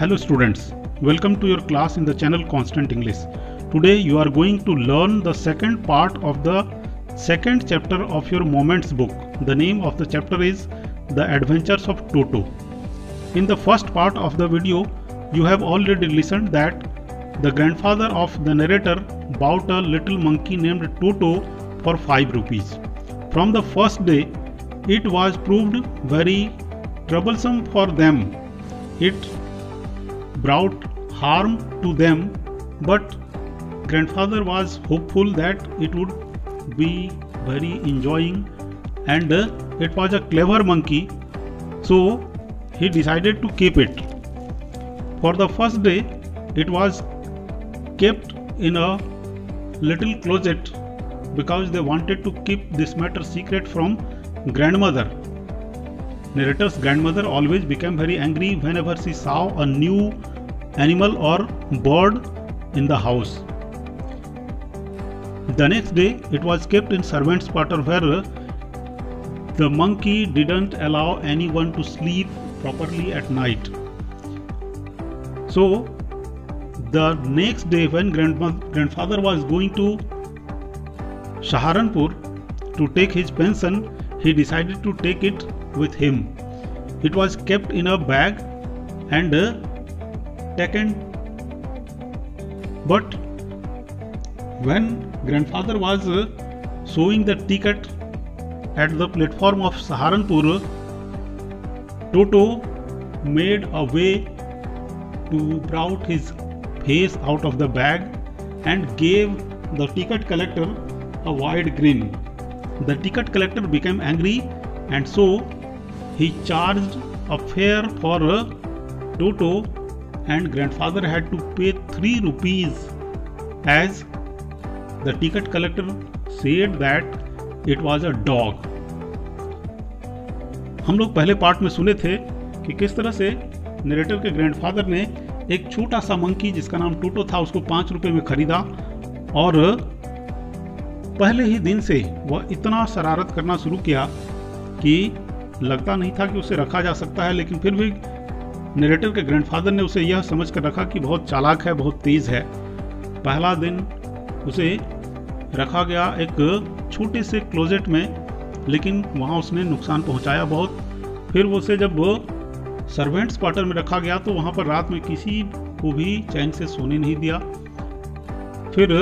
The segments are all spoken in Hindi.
Hello students, welcome to your class in the channel Constant English. Today you are going to learn the second part of the second chapter of your Moments book. The name of the chapter is The Adventures of Toto. In the first part of the video, you have already listened that the grandfather of the narrator bought a little monkey named Toto for 5 rupees. From the first day, it was proved very troublesome for them. It brought harm to them, but grandfather was hopeful that it would be very enjoying, and it was a clever monkey, so he decided to keep it. For the first day, it was kept in a little closet because they wanted to keep this matter secret from grandmother. Narrator's grandmother always became very angry whenever she saw a new animal or bird in the house. The next day, it was kept in servant's quarter where the monkey didn't allow anyone to sleep properly at night. So, the next day when grandfather was going to Saharanpur to take his pension, he decided to take it with him. It was kept in a bag and taken. But when grandfather was showing the ticket at the platform of Saharanpur, Toto made a way to brought his face out of the bag and gave the ticket collector a wide grin. The ticket collector became angry, and so he charged a fare for Toto, and grandfather had to pay 3 rupees as the ticket collector said that it was a dog. हम लोग पहले पार्ट में सुने थे कि किस तरह से नरेटर के ग्रैंडफादर ने एक छोटा सा मंकी जिसका नाम टोटो था उसको 5 रुपए में खरीदा, और पहले ही दिन से वह इतना शरारत करना शुरू किया कि लगता नहीं था कि उसे रखा जा सकता है, लेकिन फिर भी नरेटर के ग्रैंडफादर ने उसे यह समझ कर रखा कि बहुत चालाक है, बहुत तेज है। पहला दिन उसे रखा गया एक छोटे से क्लोजेट में, लेकिन वहाँ उसने नुकसान पहुँचाया बहुत। फिर उसे जब सर्वेंट्स क्वार्टर में रखा गया तो वहाँ पर रात में किसी को भी चैन से सोने नहीं दिया। फिर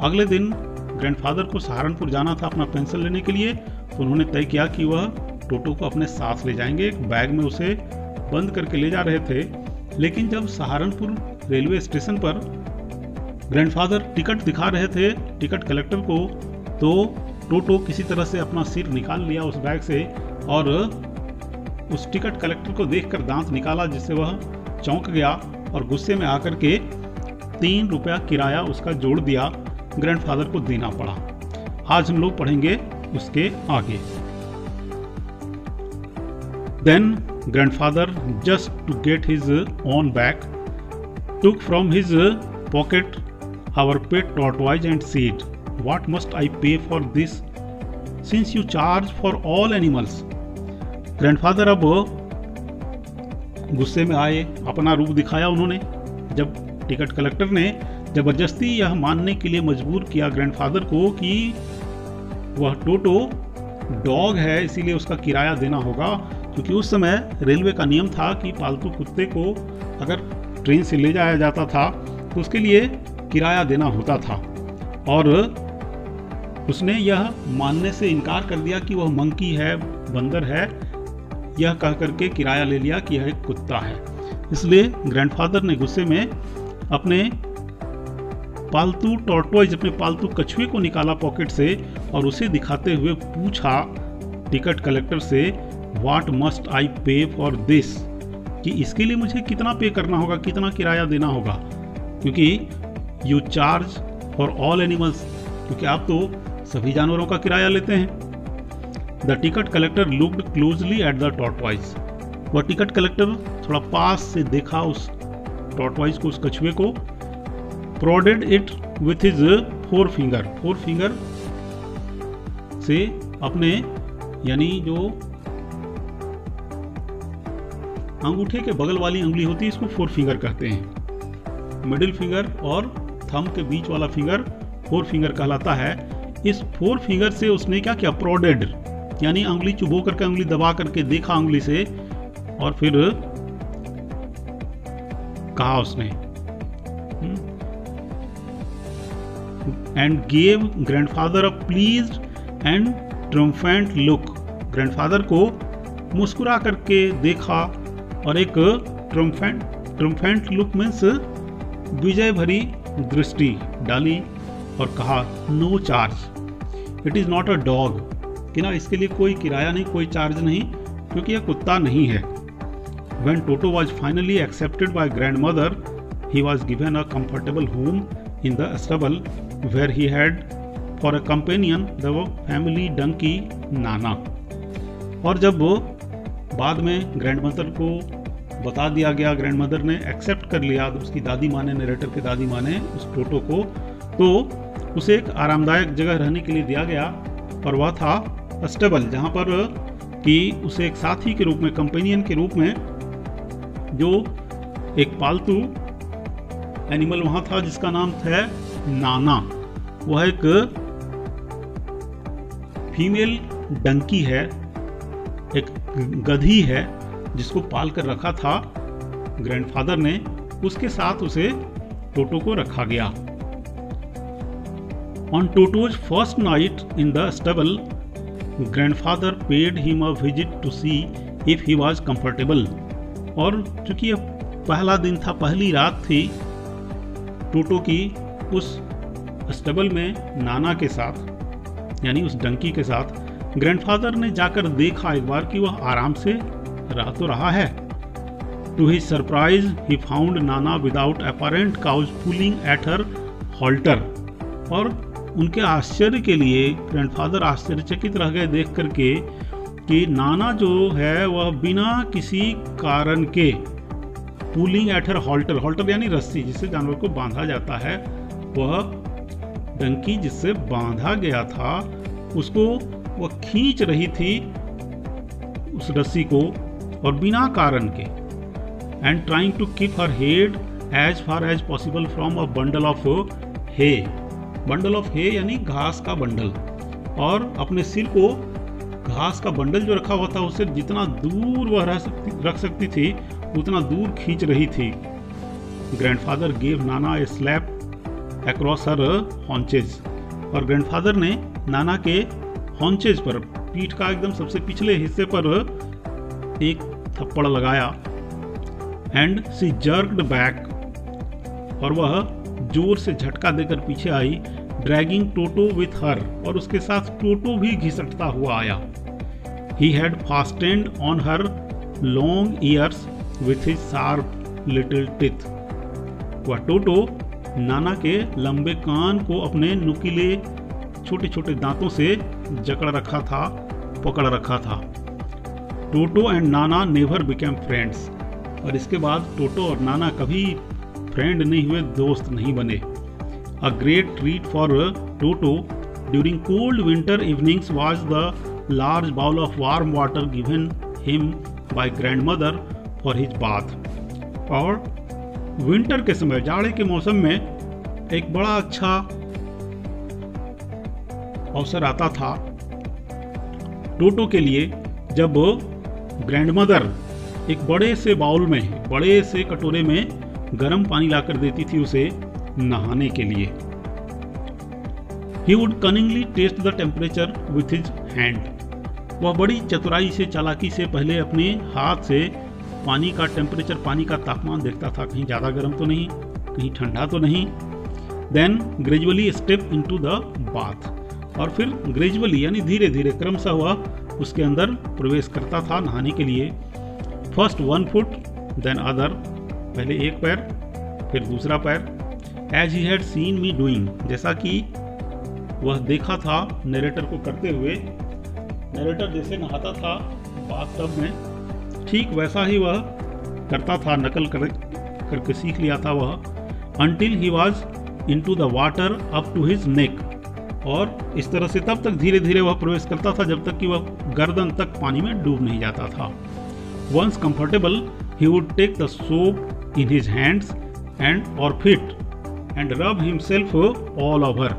अगले दिन ग्रैंडफादर को सहारनपुर जाना था अपना पेंशन लेने के लिए, तो उन्होंने तय किया कि वह टोटो को अपने साथ ले जाएंगे। एक बैग में उसे बंद करके ले जा रहे थे, लेकिन जब सहारनपुर रेलवे स्टेशन पर ग्रैंडफादर टिकट दिखा रहे थे टिकट कलेक्टर को, तो टोटो किसी तरह से अपना सिर निकाल लिया उस बैग से और उस टिकट कलेक्टर को देखकर दांत निकाला, जिससे वह चौंक गया और गुस्से में आकर के 3 रुपया किराया उसका जोड़ दिया, ग्रैंडफादर को देना पड़ा। आज हम लोग पढ़ेंगे उसके आगे। Then grandfather, just to get his own back, took from his pocket our pet tortoise and said, "What must I pay for this, since you charge for all animals?" Grandfather अब गुस्से में आए, अपना रूप दिखाया उन्होंने। जब टिकट कलेक्टर ने जबरदस्ती यह मानने के लिए मजबूर किया ग्रैंडफादर को कि वह टोटो डॉग है, इसीलिए उसका किराया देना होगा, क्योंकि उस समय रेलवे का नियम था कि पालतू कुत्ते को अगर ट्रेन से ले जाया जाता था तो उसके लिए किराया देना होता था। और उसने यह मानने से इनकार कर दिया कि वह मंकी है, बंदर है, यह कह करके किराया ले लिया कि यह एक कुत्ता है। इसलिए ग्रैंडफादर ने गुस्से में अपने पालतू टॉर्टोइज, अपने पालतू कछुए को निकाला पॉकेट से और उसे दिखाते हुए पूछा टिकट कलेक्टर से, व्हाट मस्ट आई पे फॉर दिस, कि इसके लिए मुझे कितना पे करना होगा, कितना किराया देना होगा, क्योंकि you charge for all animals, क्योंकि आप तो सभी जानवरों का किराया लेते हैं। The ticket collector looked closely at the tortoise. वह टिकट कलेक्टर थोड़ा पास से देखा उस टॉर्टोइज को, उस कछुए को। Prodded it with his 4 finger से अपने, यानी जो अंगूठे के बगल वाली उंगली होती है, इसको फोर फिंगर कहते हैं। मिडिल फिंगर और थंब के बीच वाला फिंगर फोर फिंगर कहलाता है। इस फोर फिंगर से उसने क्या किया, प्रोडेड यानी उंगली चुभो करके, उंगली दबा करके देखा उंगली से, और फिर कहा उसने, and gave grandfather a pleased and triumphant look. Grandfather को मुस्कुरा करके देखा और एक ट्रम्फेंट लुक मीन्स विजय भरी दृष्टि डाली और कहा, no charge, it is not a dog, कि ना इसके लिए कोई किराया नहीं, कोई चार्ज नहीं, क्योंकि यह कुत्ता नहीं है। When Toto was finally accepted by grandmother, he was given a comfortable home in the stable where he had for a companion the family donkey Nana. और जब बाद में ग्रैंडमदर को बता दिया गया, ग्रैंडमदर ने एक्सेप्ट कर लिया उसकी दादी माँ ने, नरेटर के दादी माँ ने उस टोटो को, तो उसे एक आरामदायक जगह रहने के लिए दिया गया, और वह था स्टेबल, जहाँ पर कि उसे एक साथी के रूप में, कंपेनियन के रूप में, जो एक पालतू एनिमल वहां था जिसका नाम था नाना। वह एक फीमेल डंकी है, एक गधी है, जिसको पाल कर रखा था ग्रैंडफादर ने, उसके साथ उसे टोटो को रखा गया। On Toto's first night in the stable, grandfather paid him a visit to see if he was comfortable. और चूंकि यह पहला दिन था, पहली रात थी टोटो की उस स्टेबल में नाना के साथ, यानी उस डंकी के साथ, ग्रैंडफादर ने जाकर देखा एक बार कि वह आराम से रह तो रहा है। To his surprise he found Nana without apparent cause pulling at her halter. और उनके आश्चर्य के लिए ग्रैंडफादर आश्चर्यचकित रह गए देख करके कि नाना जो है वह बिना किसी कारण के, pulling at her halter, halter यानी रस्सी जिससे जानवर को बांधा जाता है, वह डंकी जिससे बांधा गया था उसको वह खींच रही थी उस रस्सी को, और बिना कारण के, and trying to keep her head as far as possible from a bundle of hay. Bundle of hay यानी घास का बंडल, और अपने सिर को घास का बंडल जो रखा हुआ था उससे जितना दूर वह रख सकती थी उतना दूर खींच रही थी। ग्रैंडफादर गेव नाना ए स्लैप अक्रॉस हर हॉन्चेज। और ग्रैंडफादर ने नाना के हॉन्चेज पर, पीठ का एकदम सबसे पिछले हिस्से पर एक थप्पड़ लगाया। एंड सी जर्क्ड बैक, और वह जोर से झटका देकर पीछे आई। ड्रैगिंग टोटो विथ हर, और उसके साथ टोटो भी घिसटता हुआ आया। He had fastened on her long years with his sharp little teeth. वह टोटो नाना के लंबे कान को अपने नुकीले छोटे छोटे दांतों से जकड़ रखा था, पकड़ रखा था। टोटो and Nana never became friends. और इसके बाद टोटो और नाना कभी फ्रेंड नहीं हुए, दोस्त नहीं बने। A great treat for Toto during cold winter evenings was the large bowl of warm water given him by grandmother for his bath. और विंटर के समय, जाड़े के मौसम में एक बड़ा अच्छा अवसर आता था टोटो के लिए, जब ग्रैंडमदर एक बड़े से बाउल में, बड़े से कटोरे में गर्म पानी लाकर देती थी उसे नहाने के लिए। He would cunningly taste the temperature with his hand. वह बड़ी चतुराई से, चालाकी से पहले अपने हाथ से पानी का टेम्परेचर, पानी का तापमान देखता था, कहीं ज़्यादा गर्म तो नहीं, कहीं ठंडा तो नहीं। Then gradually step into the bath. और फिर ग्रेजुअली यानी धीरे धीरे, क्रमशः वह उसके अंदर प्रवेश करता था नहाने के लिए। फर्स्ट 1 foot, then other, पहले एक पैर फिर दूसरा पैर। As he had seen me doing, जैसा कि वह देखा था नरेटर को करते हुए। नरेटर जैसे नहाता था बाथटब में, ठीक वैसा ही वह करता था, नकल करके सीख लिया था वह। Until he was into the water up to his neck, और इस तरह से तब तक धीरे धीरे वह प्रवेश करता था जब तक कि वह गर्दन तक पानी में डूब नहीं जाता था। Once comfortable, he would take the soap in his hands and or feet and rub himself all over.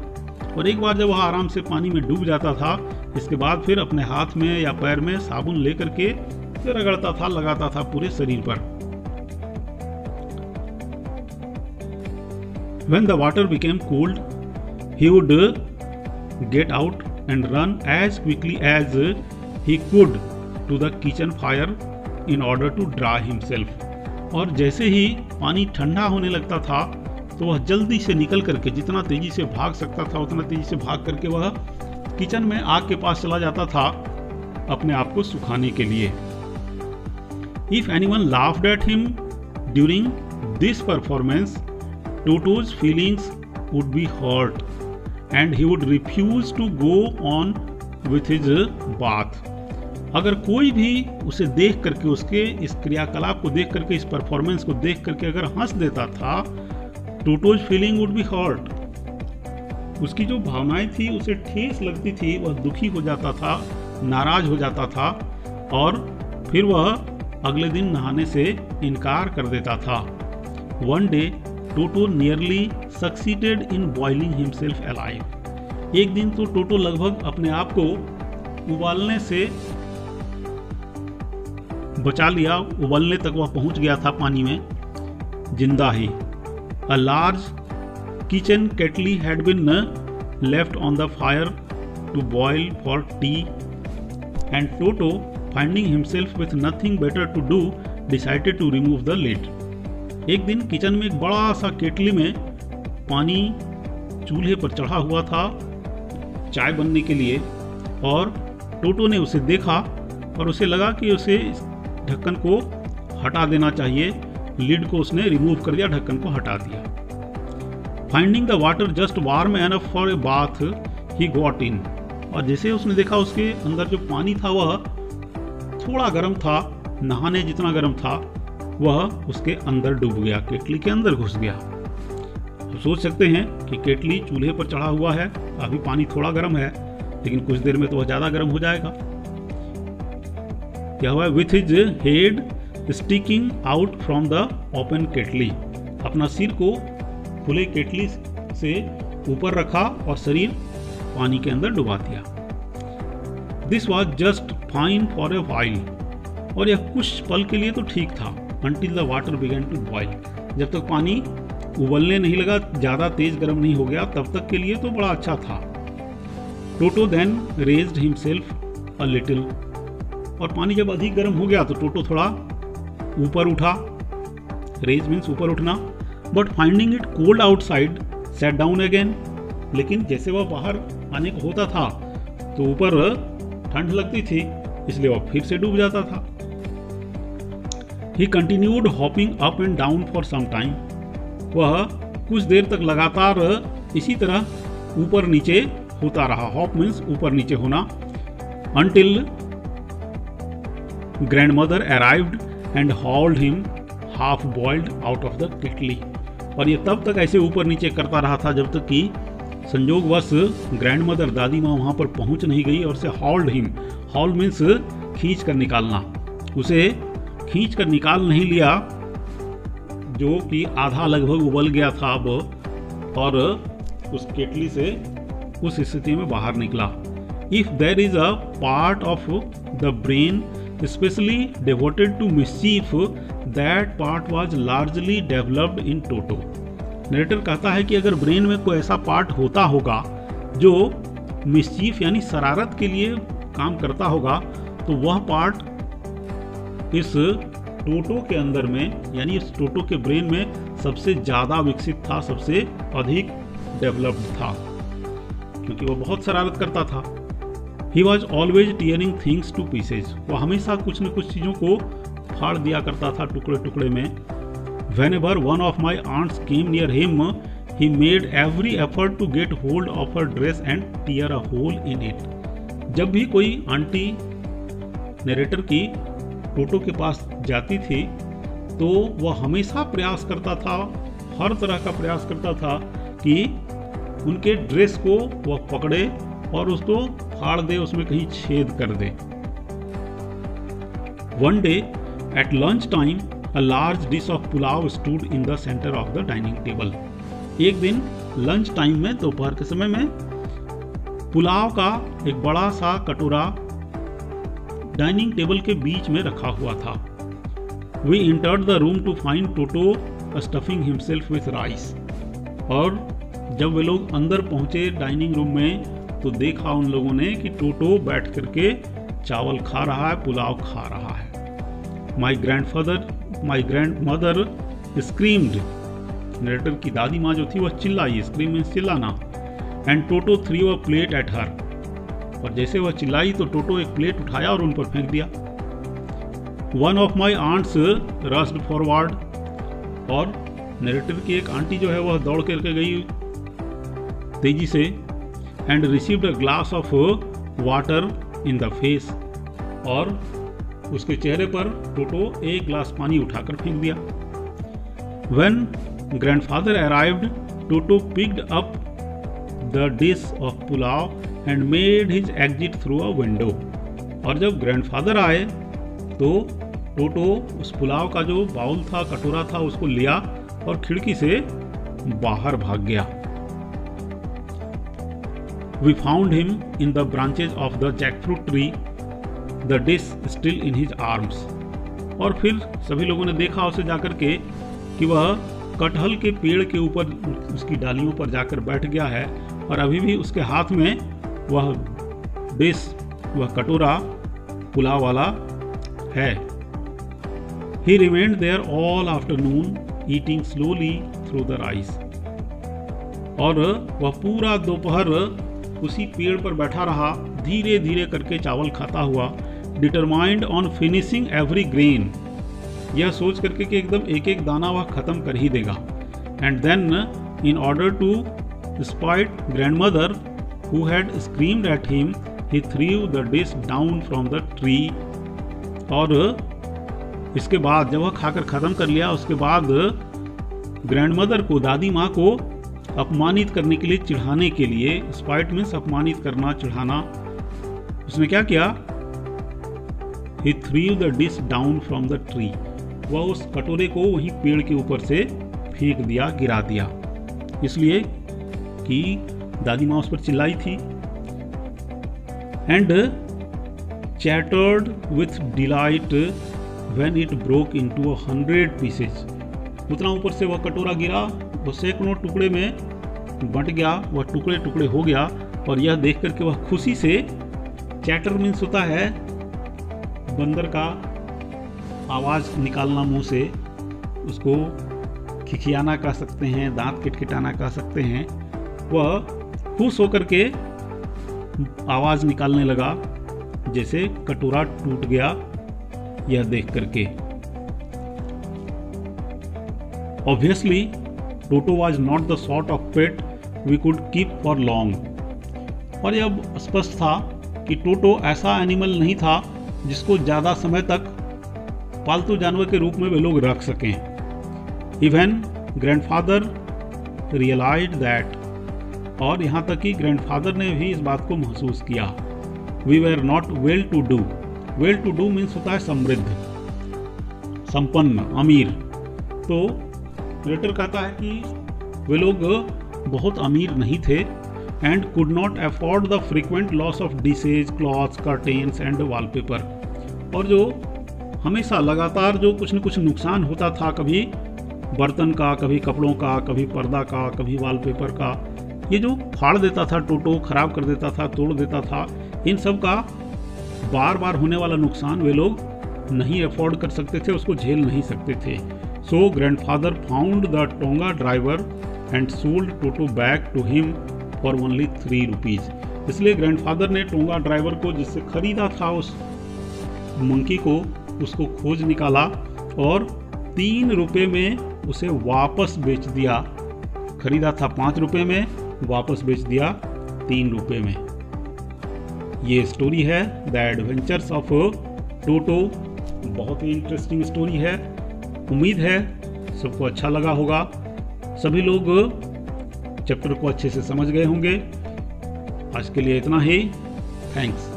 और एक बार जब वह आराम से पानी में डूब जाता था, इसके बाद फिर अपने हाथ में या पैर में साबुन लेकर के फिर रगड़ता था, लगाता था पूरे शरीर पर. When the water became cold, he would get out and run as quickly as he could to the kitchen fire in order to dry himself. और जैसे ही पानी ठंडा होने लगता था तो वह जल्दी से निकल करके, जितना तेजी से भाग सकता था उतना तेजी से भाग करके वह किचन में आग के पास चला जाता था अपने आप को सुखाने के लिए. If anyone laughed at him during this performance, Toto's feelings would be hurt and he would refuse to go on with his bath. अगर कोई भी उसे देख करके, उसके इस क्रियाकलाप को देख करके, इस परफॉर्मेंस को देख करके अगर हंस देता था, Toto's feeling would be hurt. उसकी जो भावनाएं थी उसे ठेस लगती थी, वह दुखी हो जाता था, नाराज हो जाता था और फिर वह अगले दिन नहाने से इनकार कर देता था. One day toto nearly succeeded in boiling himself alive. एक दिन तो टोटो लगभग अपने आप को उबालने से बचा लिया, उबलने तक वह पहुंच गया था पानी में जिंदा ही. A large kitchen kettle had been left on the fire to boil for tea and Toto finding himself with nothing better to do decided to remove the lid. एक दिन किचन में एक बड़ा सा केटली में पानी चूल्हे पर चढ़ा हुआ था चाय बनने के लिए और टोटो ने उसे देखा और उसे लगा कि उसे ढक्कन को हटा देना चाहिए. लिड को उसने रिमूव कर दिया, ढक्कन को हटा दिया. Finding the water just warm enough for a bath he got in. और जैसे उसने देखा उसके अंदर जो पानी था वह थोड़ा गर्म था, नहाने जितना गर्म था, वह उसके अंदर डूब गया, केटली के अंदर घुस गया. तो सोच सकते हैं कि केटली चूल्हे पर चढ़ा हुआ है, अभी पानी थोड़ा गर्म है लेकिन कुछ देर में तो वह ज़्यादा गर्म हो जाएगा. क्या हुआ? With his head sticking out from the open kettle. अपना सिर को खुले केटली से ऊपर रखा और शरीर पानी के अंदर डुबा दिया. This was just fine for a while. और यह कुछ पल के लिए तो ठीक था. Until the water began to boil. जब तक पानी उबलने नहीं लगा, ज़्यादा तेज गर्म नहीं हो गया, तब तक के लिए तो बड़ा अच्छा था. टोटो then raised himself a little. और पानी जब अधिक गर्म हो गया तो टोटो थोड़ा ऊपर उठा. रेज मीन्स ऊपर उठना. But finding it cold outside set down again. लेकिन जैसे वह बाहर आने को होता था तो ऊपर ठंड लगती थी, इसलिए वह फिर से डूब जाता था. He continued hopping up and down for some time. वह कुछ देर तक लगातार इसी तरह ऊपर नीचे होता रहा. हॉप मीन्स ऊपर नीचे होना. Until grandmother arrived and hauled him half boiled out of the kettle. और ये तब तक ऐसे ऊपर नीचे करता रहा था जब तक कि संयोगवश ग्रैंडमदर दादी माँ वहाँ पर पहुँच नहीं गई और उसे hauled him. haul मीन्स खींच कर निकालना. उसे खींच कर निकाल नहीं लिया, जो कि आधा लगभग उबल गया था अब, और उस केटली से उस स्थिति में बाहर निकला. If there is a part of the brain specially devoted to mischief, that part was largely developed in Toto. Narrator कहता है कि अगर ब्रेन में कोई ऐसा पार्ट होता होगा जो मिस्चीफ यानी शरारत के लिए काम करता होगा, तो वह पार्ट इस टोटो के अंदर में, यानी इस टोटो के ब्रेन में सबसे ज़्यादा विकसित था, सबसे अधिक डेवलप्ड था, क्योंकि वो बहुत शरारत करता था. He was always tearing things to pieces. वो हमेशा कुछ न कुछ चीज़ों को फाड़ दिया करता था टुकड़े टुकड़े में. Whenever one of my aunts came near him, he made every effort to get hold of her dress and tear a hole in it. जब भी कोई आंटी नरेटर की टोटो के पास जाती थी तो वह हमेशा प्रयास करता था, हर तरह का प्रयास करता था कि उनके ड्रेस को वह पकड़े और उसको फाड़ दे, उसमें कहीं छेद कर दे. One day at lunch time A large dish of pulao stood in the center of the dining table. एक दिन लंच टाइम में, दोपहर के समय में, पुलाव का एक बड़ा सा कटोरा डाइनिंग टेबल के बीच में रखा हुआ था. We entered the room to find Toto stuffing himself with rice. और जब वे लोग अंदर पहुंचे डाइनिंग रूम में तो देखा उन लोगों ने कि टोटो बैठ करके चावल खा रहा है, पुलाव खा रहा है. माई ग्रैंडमदर स्क्रीम्ड. नरेटर की दादी माँ जो थी वह चिल्लाई. स्क्रीम मीन्स चिल्लाना. And Toto through a plate at her. और जैसे वह चिल्लाई तो टोटो एक प्लेट उठाया और उन पर फेंक दिया. One of my aunts rushed forward. और नरेटर की एक आंटी जो है वह दौड़ करके गई तेजी से. And received a glass of water in the face. और उसके चेहरे पर टोटो एक ग्लास पानी उठाकर फेंक दिया. When grandfather arrived, toto picked up the dish of pulao and made his exit through a window. और जब ग्रैंडफादर आए तो टोटो उस पुलाव का जो बाउल था, कटोरा था, उसको लिया और खिड़की से बाहर भाग गया. We found him in the branches of the jackfruit tree, the dish still in his arms. और फिर सभी लोगों ने देखा उसे जाकर के कि वह कटहल के पेड़ के ऊपर उसकी डालियों पर जाकर बैठ गया है और अभी भी उसके हाथ में वह डिश, वह कटोरा पुलाव वाला है. He remained there all afternoon, eating slowly through the rice. और वह पूरा दोपहर उसी पेड़ पर बैठा रहा, धीरे धीरे करके चावल खाता हुआ. Determined on finishing every grain. यह सोच करके कि एकदम एक एक दाना वह खत्म कर ही देगा. And then in order to spite grandmother who had screamed at him, he threw the dish down from the tree. और इसके बाद जब वह खाकर खत्म कर लिया, उसके बाद ग्रैंडमदर को, दादी माँ को अपमानित करने के लिए, चिढ़ाने के लिए, स्पाइट मीन्स अपमानित करना, चिढ़ाना, उसने क्या किया? He threw the dish down from the tree. वह उस कटोरे को वहीं पेड़ के ऊपर से फेंक दिया, गिरा दिया, इसलिए कि दादी माँ उस पर चिल्लाई थी. And chattered with delight when it broke into 100 pieces. उतना ऊपर से वह कटोरा गिरा, वह सैकड़ों टुकड़े में बंट गया, वह टुकड़े टुकड़े हो गया. और यह देख करके वह खुशी से, चैटर मीन्स होता है बंदर का आवाज़ निकालना मुंह से, उसको खिखियाना कह सकते हैं, दांत किटकिटाना कह सकते हैं. वह खुश होकर के आवाज़ निकालने लगा जैसे कटोरा टूट गया यह देख करके. Obviously, Toto was not the sort of pet we could keep for long. और यह स्पष्ट था कि टोटो ऐसा एनिमल नहीं था जिसको ज़्यादा समय तक पालतू जानवर के रूप में वे लोग रख सकें. Even grandfather realized that. और यहाँ तक कि ग्रैंडफादर ने भी इस बात को महसूस किया. We were not well to do. Well to do means होता है समृद्ध, संपन्न, अमीर. तो लेटर कहता है कि वे लोग बहुत अमीर नहीं थे. And could not afford the frequent loss of dishes, clothes, curtains and wallpaper. और जो हमेशा लगातार जो कुछ न कुछ नुकसान होता था, कभी बर्तन का, कभी कपड़ों का, कभी पर्दा का, कभी वॉलपेपर का, ये जो फाड़ देता था टोटो, खराब कर देता था, तोड़ देता था, इन सब का बार बार होने वाला नुकसान वे लोग नहीं अफोर्ड कर सकते थे, उसको झेल नहीं सकते थे. So grandfather found the tonga driver and sold Toto back to him for only 3 rupees. इसलिए ग्रैंडफादर ने टोंगा ड्राइवर को, जिससे खरीदा था उस मंकी को, उसको खोज निकाला और 3 रुपये में उसे वापस बेच दिया. खरीदा था 5 रुपये में, वापस बेच दिया 3 रुपये में. ये स्टोरी है द एडवेंचर्स ऑफ टोटो. बहुत ही इंटरेस्टिंग स्टोरी है. उम्मीद है सबको अच्छा लगा होगा. सभी लोग चैप्टर को अच्छे से समझ गए होंगे. आज के लिए इतना ही. थैंक्स.